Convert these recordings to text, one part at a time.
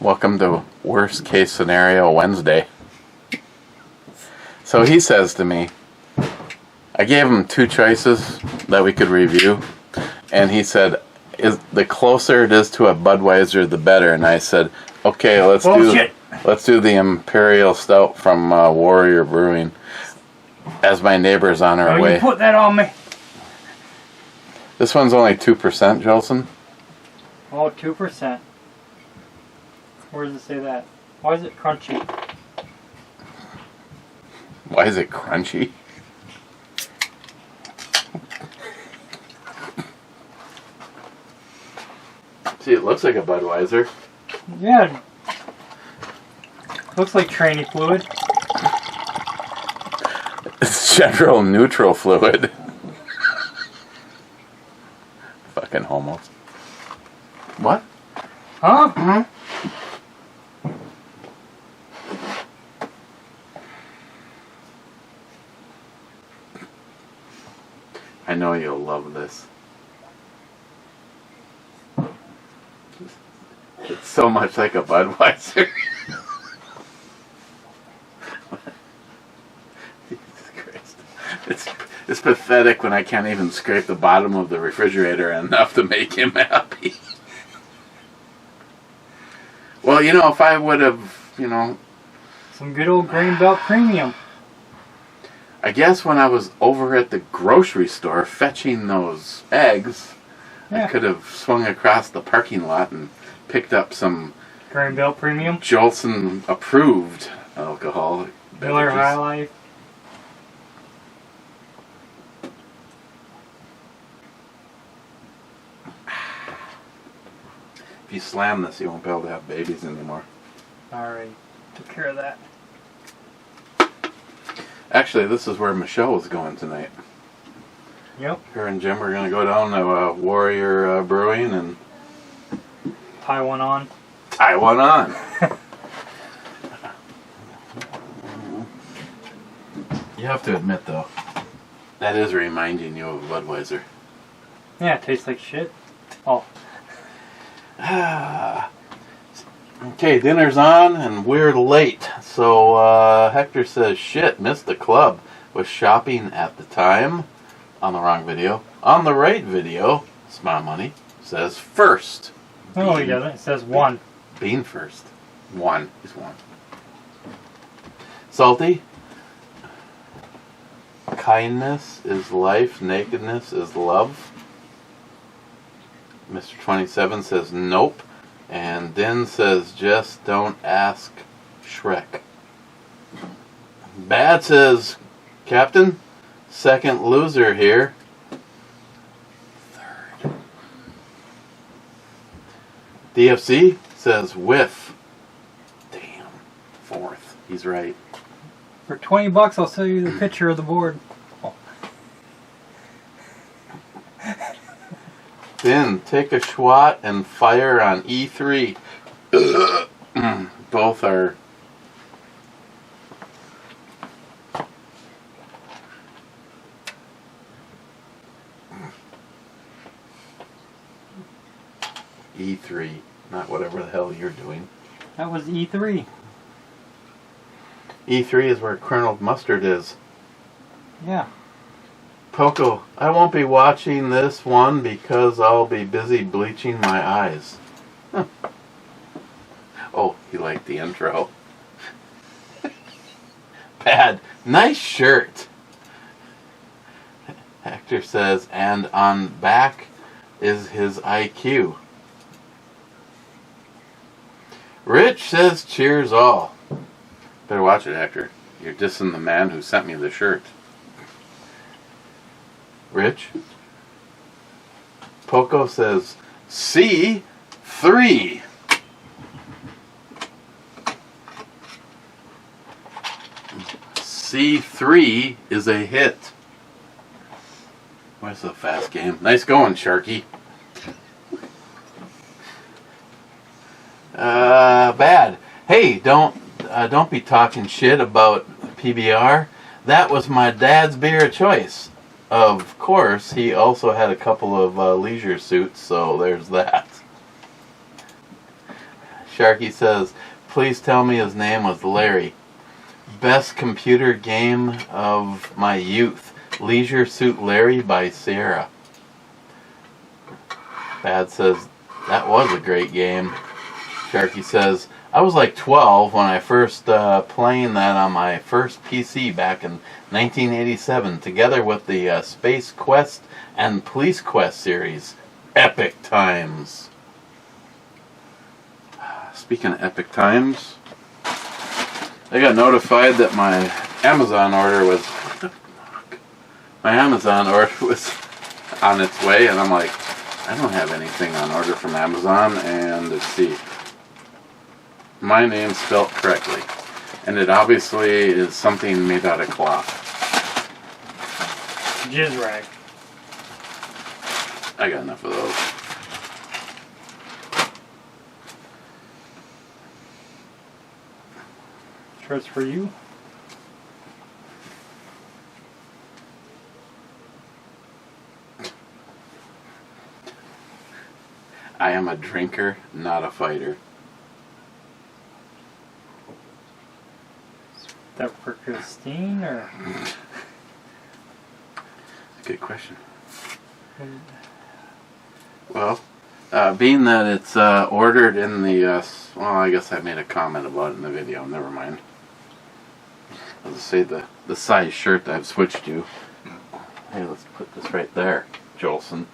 Welcome to Worst Case Scenario Wednesday. So he says to me, I gave him two choices that we could review, and he said, the closer it is to a Budweiser, the better. And I said, okay, let's do the Imperial Stout from Warrior Brewing, as my neighbor's on her way. You put that on me. This one's only 2%, Jolson. Oh, 2%. Where does it say that? Why is it crunchy? Why is it crunchy? See, it looks like a Budweiser. Yeah. Looks like tranny fluid. It's general neutral fluid. Fucking homos. What? Huh? Mm-hmm. I know you'll love this. It's so much like a Budweiser. Jesus Christ. It's pathetic when I can't even scrape the bottom of the refrigerator enough to make him happy. Well, you know, if I would have, you know... Some good old Grain Belt Premium. I guess when I was over at the grocery store fetching those eggs, yeah. I could have swung across the parking lot and picked up some Grain Belt Premium, Jolson approved alcohol. Miller High Life. If you slam this, you won't be able to have babies anymore. Alright, took care of that. Actually, this is where Michelle is going tonight. Yep. Her and Jim are going to go down to Warrior Brewing and... Tie one on. Tie one on. You have to admit, though, that is reminding you of Budweiser. Yeah, it tastes like shit. Oh. Okay, dinner's on and we're late. So Hector says, shit, missed the club. Was shopping at the time. On the wrong video. On the right video, Smart Money says first. No, he doesn't. It says one. Bean first. One. He's one. Salty. Kindness is life. Nakedness is love. Mr. 27 says nope. And Din says just don't ask Shrek. Bad says Captain. Second loser here. Third. DFC says whiff. Damn. Fourth. He's right. For $20, I'll sell you the picture of the board. Oh. Then take a swat and fire on E3. Both are... E3, not whatever the hell you're doing. That was E3. E3 is where Colonel Mustard is. Yeah. Poco, I won't be watching this one because I'll be busy bleaching my eyes. Huh. Oh, he liked the intro. Bad. Nice shirt. Hector says, and on back is his IQ. Rich says, cheers all. Better watch it, Hector. You're dissing the man who sent me the shirt. Rich? Poco says, C3. C3 is a hit. What's a fast game? Nice going, Sharky. Bad. Hey, don't be talking shit about PBR. That was my dad's beer of choice. Of course, he also had a couple of leisure suits, so there's that. Sharky says, please tell me his name was Larry. Best computer game of my youth. Leisure Suit Larry by Sierra. Bad says, that was a great game. Sharky says, I was like 12 when I first playing that on my first PC back in 1987, together with the Space Quest and Police Quest series. Epic times. Speaking of epic times, I got notified that my Amazon order was on its way, and I'm like, I don't have anything on order from Amazon, and let's see. My name's spelled correctly, and it obviously is something made out of cloth. Jizz rag. I got enough of those. Sure it's for you? I am a drinker, not a fighter. Is that for Christine, or? Good question. Well, being that it's ordered in the, well, I guess I made a comment about it in the video. Never mind. I'll just say the size shirt that I've switched to. Hey, let's put this right there, Jolson.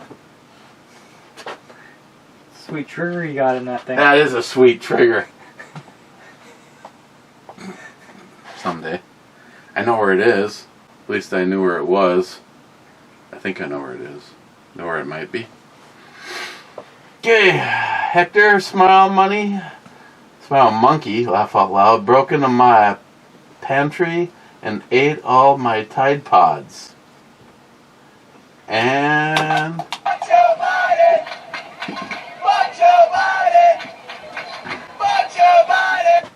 Sweet trigger you got in that thing. That is a sweet trigger. Someday. I know where it is. At least I knew where it was. I think I know where it is. Know where it might be. Okay, Hector, Smile Money, Smile Monkey, laugh out loud, broke into my pantry and ate all my Tide Pods. And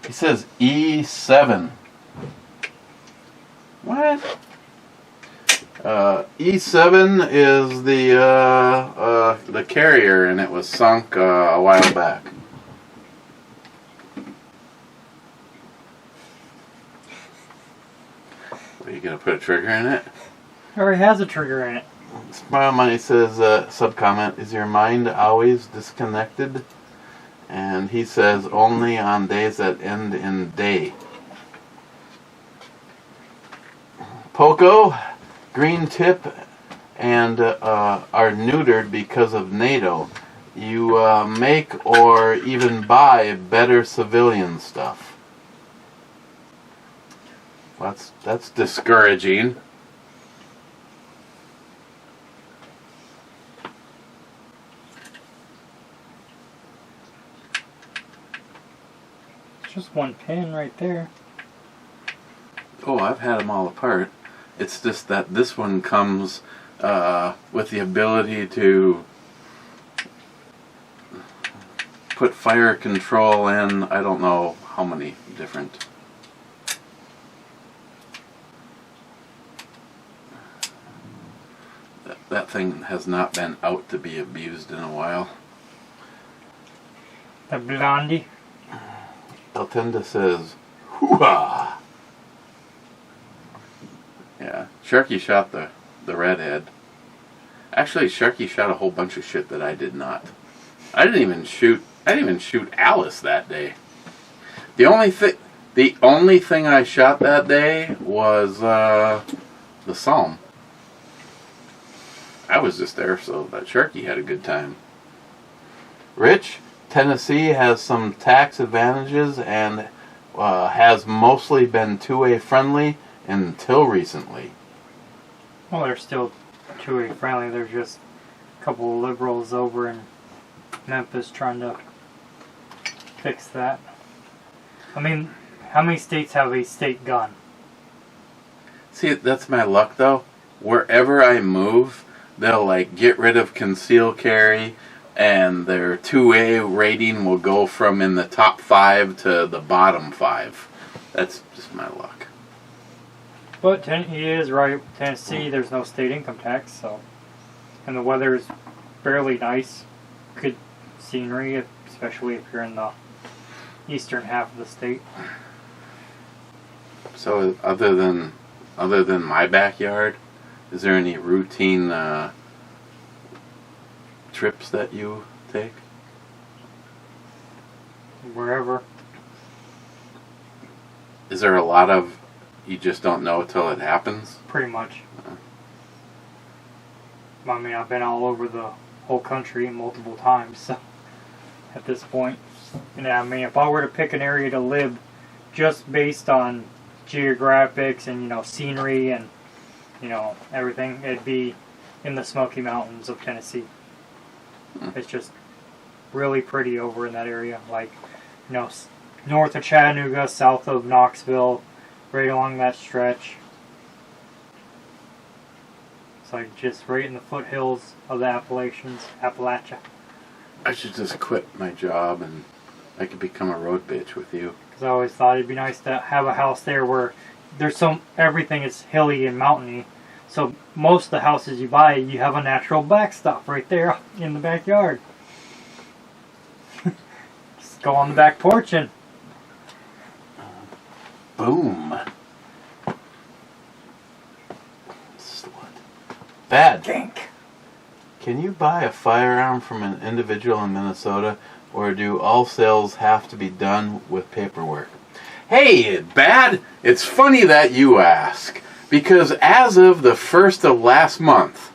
he says E7. What? E7 is the carrier, and it was sunk a while back. Are you gonna put a trigger in it? It already has a trigger in it. Smile Money says, sub-comment, is your mind always disconnected? And he says, only on days that end in day. Poco, green tip, and are neutered because of NATO. You make or even buy better civilian stuff. That's discouraging. Just one pin right there. Oh, I've had them all apart. It's just that this one comes with the ability to put fire control in, I don't know how many different. That thing has not been out to be abused in a while. The blondie. Eltenda says, hoo-ha! Yeah, Sharky shot the redhead. Actually, Sharky shot a whole bunch of shit that I did not. I didn't even shoot Alice that day. The only thing I shot that day was the Psalm. I was just there so that Sharky had a good time. Rich, Tennessee has some tax advantages and has mostly been two-way friendly until recently. Well, they're still two-way friendly. There's just a couple of liberals over in Memphis trying to fix that. I mean, how many states have a state gun? See, that's my luck though. Wherever I move, they'll like get rid of concealed carry, and their 2A rating will go from in the top 5 to the bottom 5. That's just my luck. But he is right. Tennessee, there's no state income tax, so, and the weather is fairly nice. Good scenery, especially if you're in the eastern half of the state. So other than my backyard, is there any routine trips that you take? Wherever. Is there a lot of you just don't know till it happens? Pretty much. I mean, I've been all over the whole country multiple times, so at this point. And I mean, if I were to pick an area to live just based on geographics and, you know, scenery and, you know, everything, it'd be in the Smoky Mountains of Tennessee. It's just really pretty over in that area. Like, you know, north of Chattanooga, south of Knoxville, right along that stretch. It's like just right in the foothills of the Appalachia. I should just quit my job and I could become a road bitch with you. Because I always thought it'd be nice to have a house there where there's everything is hilly and mountainy. So most of the houses you buy, you have a natural backstop right there in the backyard. Just go on the back porch and boom. Slut. Bad. Dink. Can you buy a firearm from an individual in Minnesota, or do all sales have to be done with paperwork? Hey, Bad, it's funny that you ask, because as of the 1st of last month,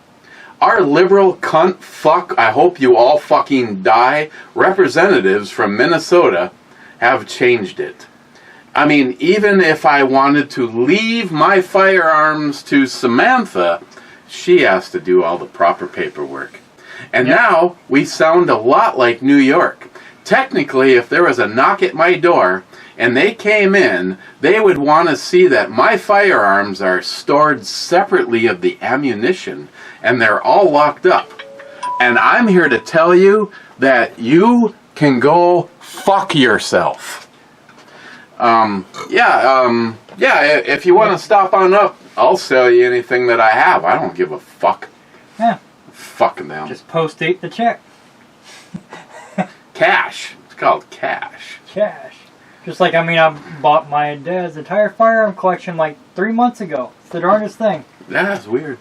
our liberal cunt fuck, I hope you all fucking die, representatives from Minnesota have changed it. I mean, even if I wanted to leave my firearms to Samantha, she has to do all the proper paperwork. And now we sound a lot like New York. Technically, if there was a knock at my door and they came in, they would want to see that my firearms are stored separately of the ammunition and they're all locked up. And I'm here to tell you that you can go fuck yourself. If you want to stop on up, I'll sell you anything that I have. I don't give a fuck. Yeah. Fucking them. Just post-date the check. Cash. It's called cash. Cash. Just like, I mean, I bought my dad's entire firearm collection like 3 months ago. It's the darndest thing. That's weird.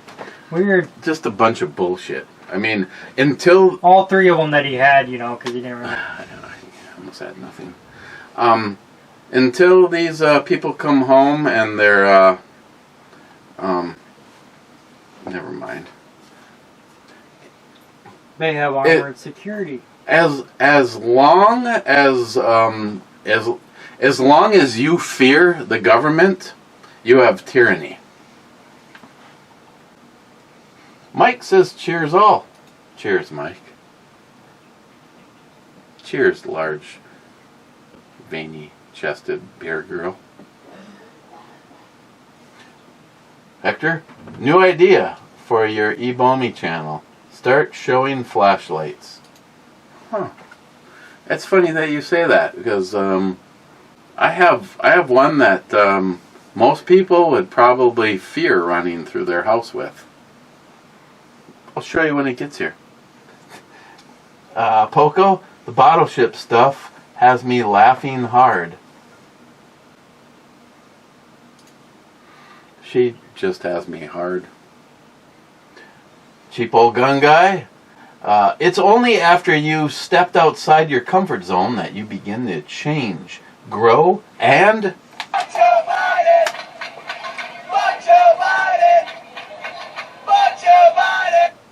Weird. Just a bunch of bullshit. I mean, until... All 3 of them that he had, you know, because he didn't really... I almost had nothing. Until these people come home and they're... never mind. They have armored security. As long as you fear the government, you have tyranny. Mike says cheers all. Cheers, Mike. Cheers, large, veiny-chested beer girl. Hector, new idea for your eBalmy channel. Start showing flashlights. Huh. It's funny that you say that, because I have one that most people would probably fear running through their house with. I'll show you when it gets here. Poco, the bottle ship stuff has me laughing hard. She just has me hard. Cheap old gun guy. It's only after you stepped outside your comfort zone that you begin to change, grow, and...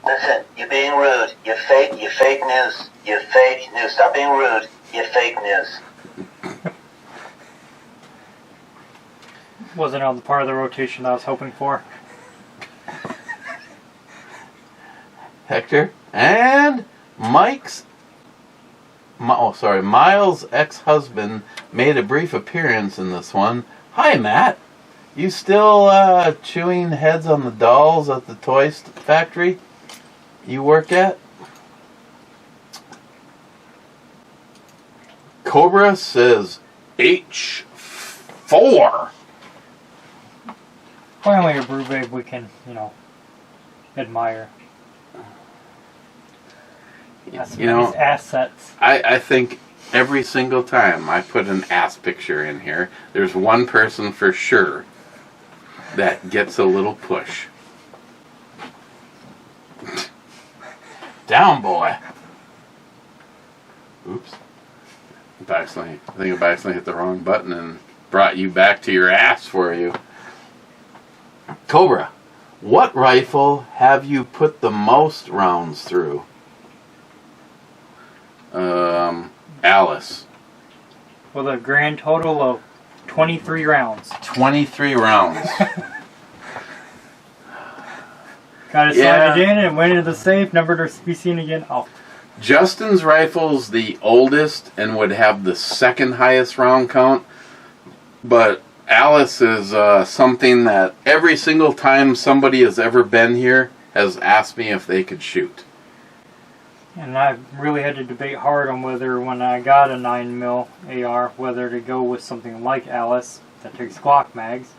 Listen, you're being rude. You're fake news. You're fake news. Stop being rude. You're fake news. Wasn't on the part of the rotation I was hoping for. Hector, and Miles' ex-husband made a brief appearance in this one. Hi, Matt. You still chewing heads on the dolls at the toy factory you work at? Cobra says H4. Finally a brew babe we can, you know, admire. That's You know, his assets. I think every single time I put an ass picture in here, there's one person for sure that gets a little push. Down, boy. Oops. I think I accidentally hit the wrong button and brought you back to your ass for you. Cobra, what rifle have you put the most rounds through? Alice. With a grand total of 23 rounds. 23 rounds. Got it slotted in and went into the safe, never to be seen again. Oh. Justin's rifle's the oldest and would have the second highest round count, but Alice is something that every single time somebody has ever been here has asked me if they could shoot. And I really had to debate hard on whether, when I got a 9mm AR, whether to go with something like Alice that takes Glock mags,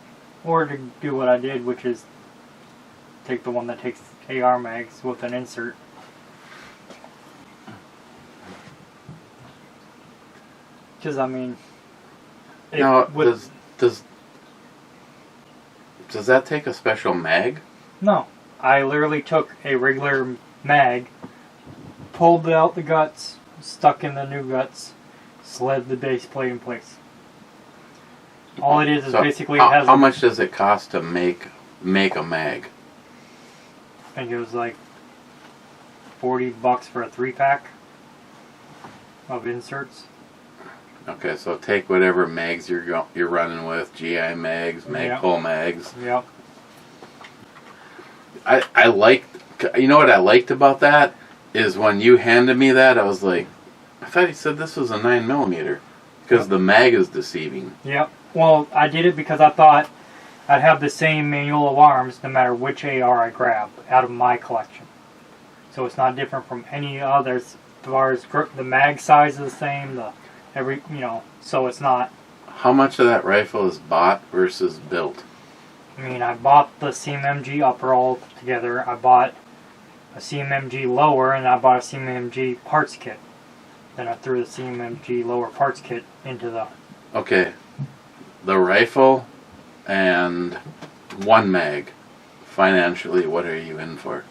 or to do what I did, which is take the one that takes AR mags with an insert. Because, I mean... Now, does that take a special mag? No. I literally took a regular mag, pulled out the guts, stuck in the new guts, slid the base plate in place. All it is basically... How much does it cost to make a mag? I think it was like $40 for a 3-pack of inserts. Okay, so take whatever mags you're running with, GI mags, Magpul mags. Yep. I liked, you know what I liked about that is when you handed me that, I was like, I thought he said this was a 9mm because the mag is deceiving. Yep. Well, I did it because I thought I'd have the same manual of arms no matter which AR I grab out of my collection. So it's not different from any others. As far as the mag size is the same, so it's not. How much of that rifle is bought versus built? I mean, I bought the CMMG upper all together. I bought a CMMG lower, and I bought a CMMG parts kit. Then I threw the CMMG lower parts kit into the... Okay, the rifle and one mag. Financially, what are you in for?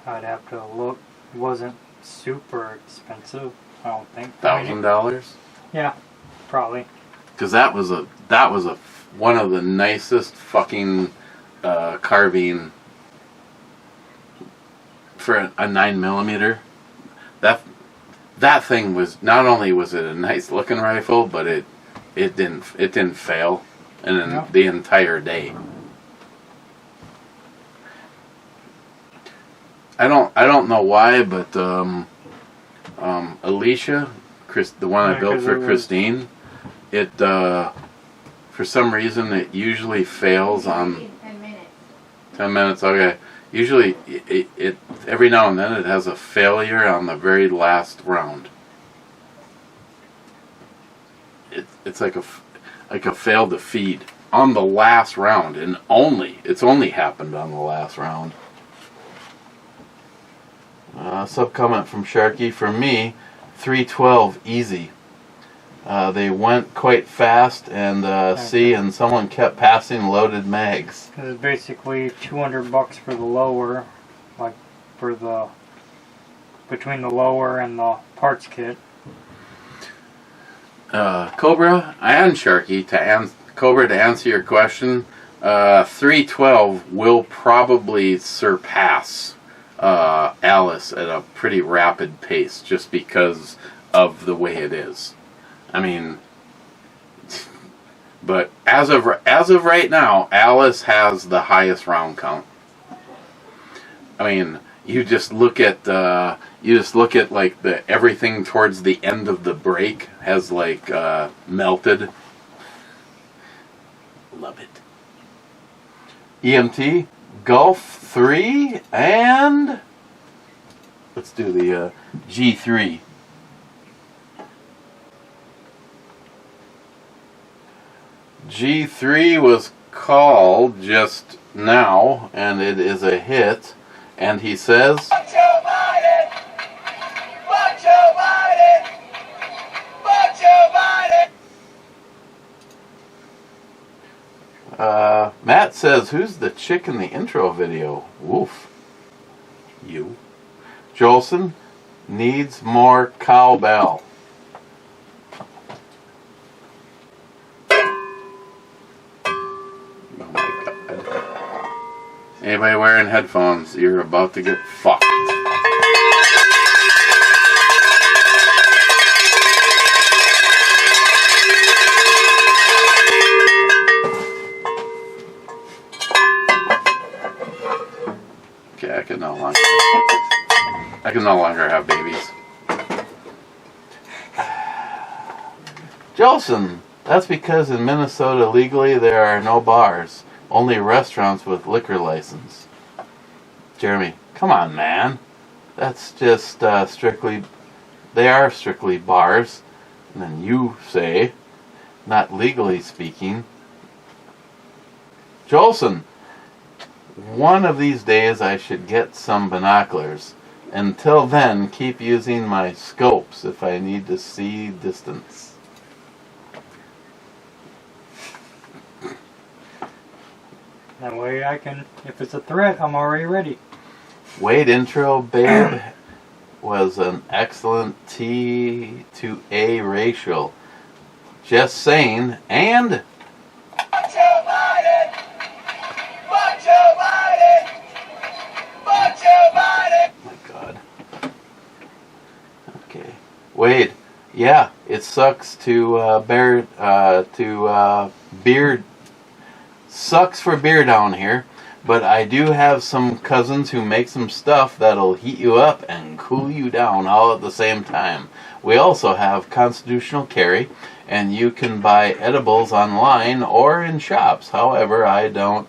I'd have to look. It wasn't super expensive, I don't think. $1,000? Yeah, probably. Because that was one of the nicest fucking carbine for a 9mm. That thing was, not only was it a nice looking rifle, but it didn't fail in the entire day. I don't know why, but Alicia, the one I built for Christine, it for some reason it usually fails on 10 minutes. 10 minutes. Okay, usually it every now and then it has a failure on the very last round. It's like a fail to feed on the last round, and it's only happened on the last round. Sub comment from Sharky. For me, 312 easy. They went quite fast, and and someone kept passing loaded mags. It's basically $200 for the lower, like for the between the lower and the parts kit. Cobra and Sharky, Cobra, to answer your question, 312 will probably surpass Alice at a pretty rapid pace just because of the way it is. I mean, but as of right now, Alice has the highest round count. I mean, you just look at like everything towards the end of the break has like melted. Love it. EMT, Gulf 3, and let's do the G3. G3 was called just now, and it is a hit. And he says, says, who's the chick in the intro video? Woof. You. Jolson needs more cowbell. Oh my God. Anybody wearing headphones, you're about to get fucked. Okay, I can no longer have babies. Jolson, that's because in Minnesota legally there are no bars, only restaurants with liquor license. Jeremy, come on, man. That's just they are strictly bars. And then you say, not legally speaking. Jolson, one of these days I should get some binoculars. Until then, keep using my scopes if I need to see distance. That way I can, if it's a threat, I'm already ready. Wade intro, babe, was an excellent T to A ratio. Just saying, and... Wade, yeah, it sucks to beer. Sucks for beer down here, but I do have some cousins who make some stuff that'll heat you up and cool you down all at the same time. We also have constitutional carry, and you can buy edibles online or in shops. However, I don't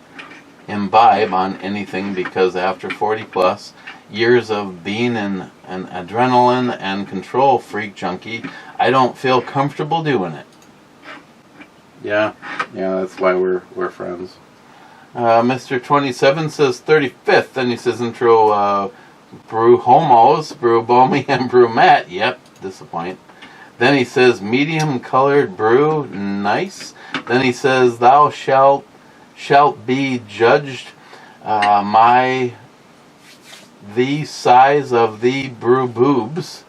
imbibe on anything because after 40 plus years of being an adrenaline and control freak junkie, I don't feel comfortable doing it. Yeah, that's why we're friends. Mr. 27 says 35th, and he says intro brew homos, brew bomy, and brew Matt. Yep, disappoint. Then he says medium colored brew, nice. Then he says thou shalt be judged the size of the brew boobs.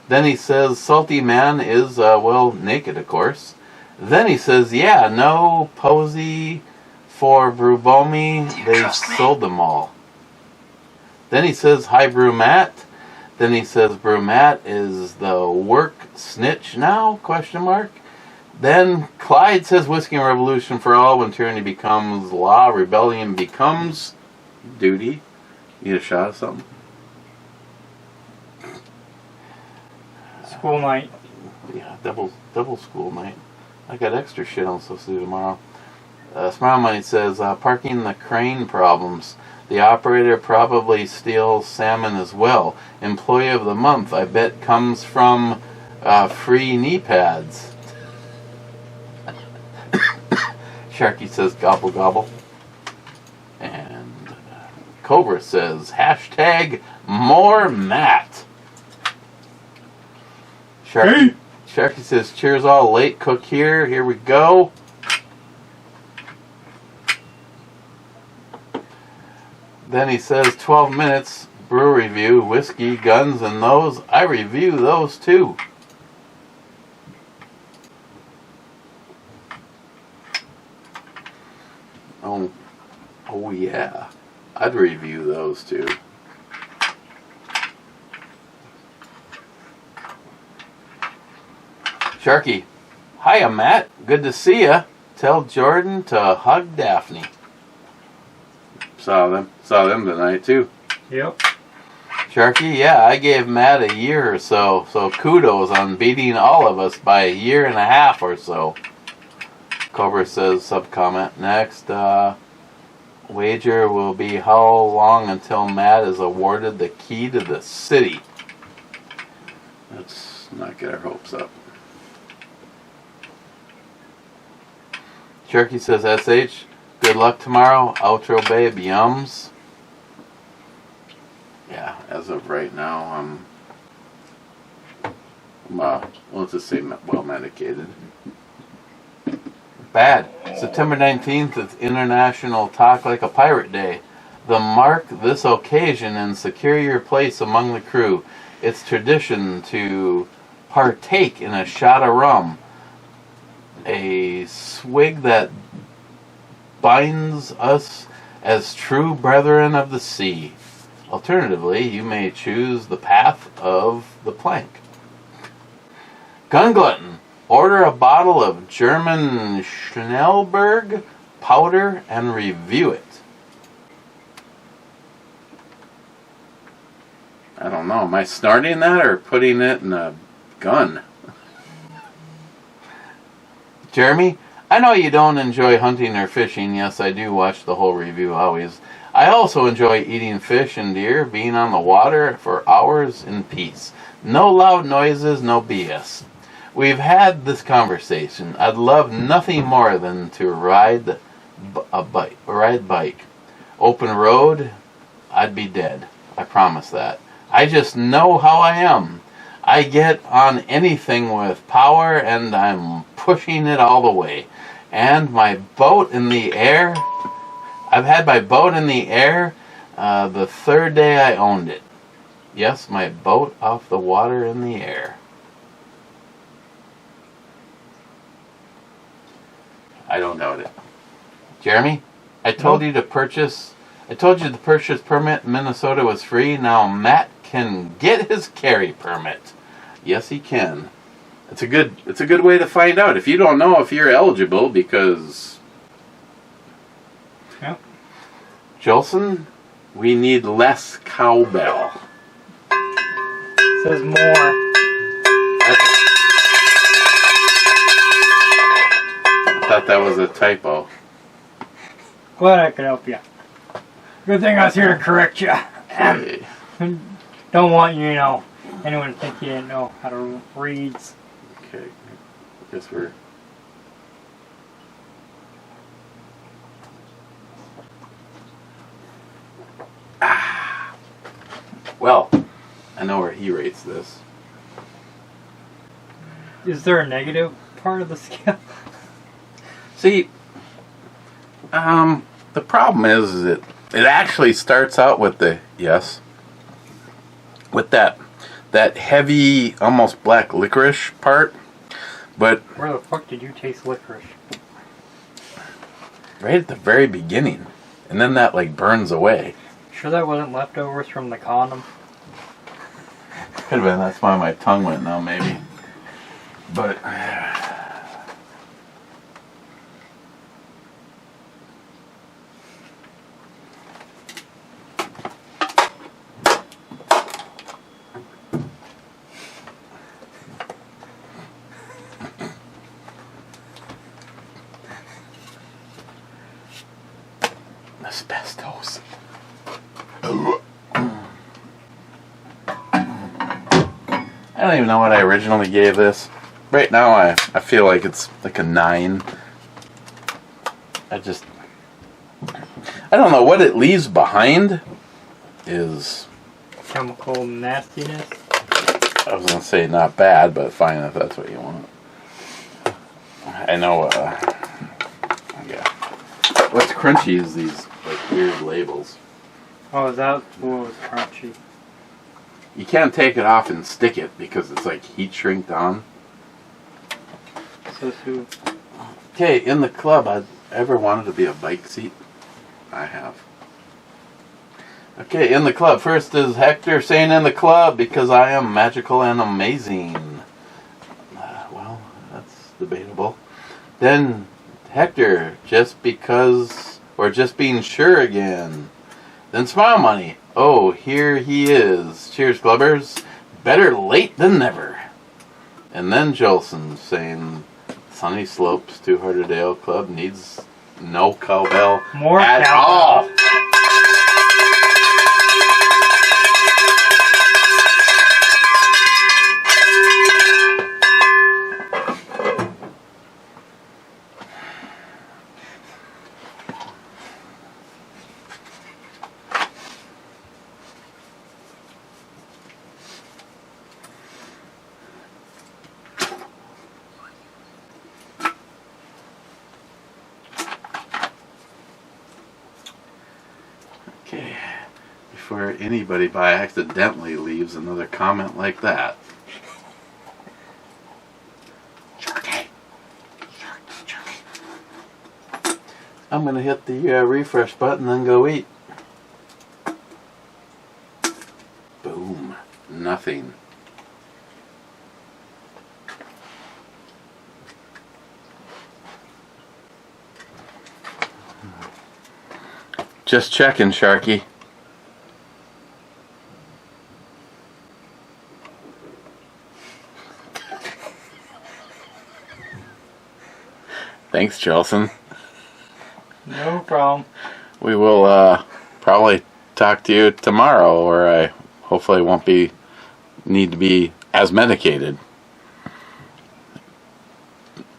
Then he says salty man is naked, of course. Then he says yeah, no posy for brew bomy, they sold them all. Then he says hi brew Matt. Then he says brew Matt is the work snitch now, question mark. Then Clyde says whiskey and revolution for all. When tyranny becomes law, rebellion becomes duty. Need a shot of something? School night. Yeah, double school night. I got extra shit I'm supposed to do tomorrow. Smile Money says parking the crane problems. The operator probably steals salmon as well. Employee of the month, I bet, comes from free knee pads. Sharky says gobble gobble. And Cobra says hashtag more Matt. Sharky says cheers all, late cook here. Here we go. Then he says 12 minutes brew review, whiskey, guns, and those. I review those too. Oh yeah, I'd review those too. Sharky, hiya Matt, good to see ya. Tell Jordan to hug Daphne. Saw them tonight too. Yep. Sharky, yeah, I gave Matt a year or so kudos on beating all of us by a year and a half or so. Cobra says sub-comment. Next, wager will be how long until Matt is awarded the key to the city. Let's not get our hopes up. Sharky says SH, good luck tomorrow. Outro babe, yums. Yeah, as of right now, I'm let's just say well medicated. Bad. September 19th is International Talk Like a Pirate Day. To mark this occasion and secure your place among the crew, it's tradition to partake in a shot of rum, a swig that binds us as true brethren of the sea. Alternatively, you may choose the path of the plank. Gun glutton. Order a bottle of German Schnellberg powder and review it. I don't know. Am I snorting that or putting it in a gun? Jeremy, I know you don't enjoy hunting or fishing. Yes, I do watch the whole review always. I also enjoy eating fish and deer, being on the water for hours in peace. No loud noises, no BS. We've had this conversation. I'd love nothing more than to ride bike. Open road, I'd be dead. I promise that. I just know how I am. I get on anything with power and I'm pushing it all the way. And my boat in the air, I've had my boat in the air the third day I owned it. Yes, my boat off the water in the air. I don't doubt it. Jeremy, I told you the purchase permit in Minnesota was free. Now Matt can get his carry permit. Yes, he can. It's a good way to find out if you don't know if you're eligible because. Yep. Jolson, we need less cowbell. Says more. I thought that was a typo. Glad I could help you. Good thing I was here to correct you. Okay. Don't want anyone to think you didn't know how to read. Okay. I guess we're. Well, I know where he rates this. Is there a negative part of the scale? See, the problem is it actually starts out with with that heavy, almost black licorice part, but Where the fuck did you taste licorice? right at the very beginning, and then that like burns away. Sure that wasn't leftovers from the condom? Could have been. That's why my tongue went now, maybe. But asbestos. I don't even know what I originally gave this. Right now, I feel like it's like a 9. I don't know what it leaves behind is. Chemical nastiness? I was gonna say not bad, but fine if that's what you want. I know. Yeah. What's crunchy is these like weird labels. Oh, that was crunchy. You can't take it off and stick it because it's like heat shrinked on. So too. Okay, in the club, I ever wanted to be a bike seat? I have. Okay, in the club. First is Hector saying in the club because I am magical and amazing. Well, that's debatable. Then Hector, just because, or just being sure again. Then Smile Money. Oh, here he is. Cheers, clubbers. Better late than never. And then Jolson saying Sunny Slopes 200 Ale Club needs no cowbell More at cowbell. all. before anybody by accidentally leaves another comment like that. I'm gonna hit the refresh button and go eat. Boom. Nothing. Just checking, Sharky. Thanks, Jelson. No problem. We will probably talk to you tomorrow, or I hopefully won't need to be as medicated.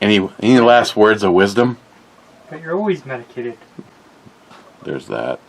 Any last words of wisdom? But you're always medicated. There's that.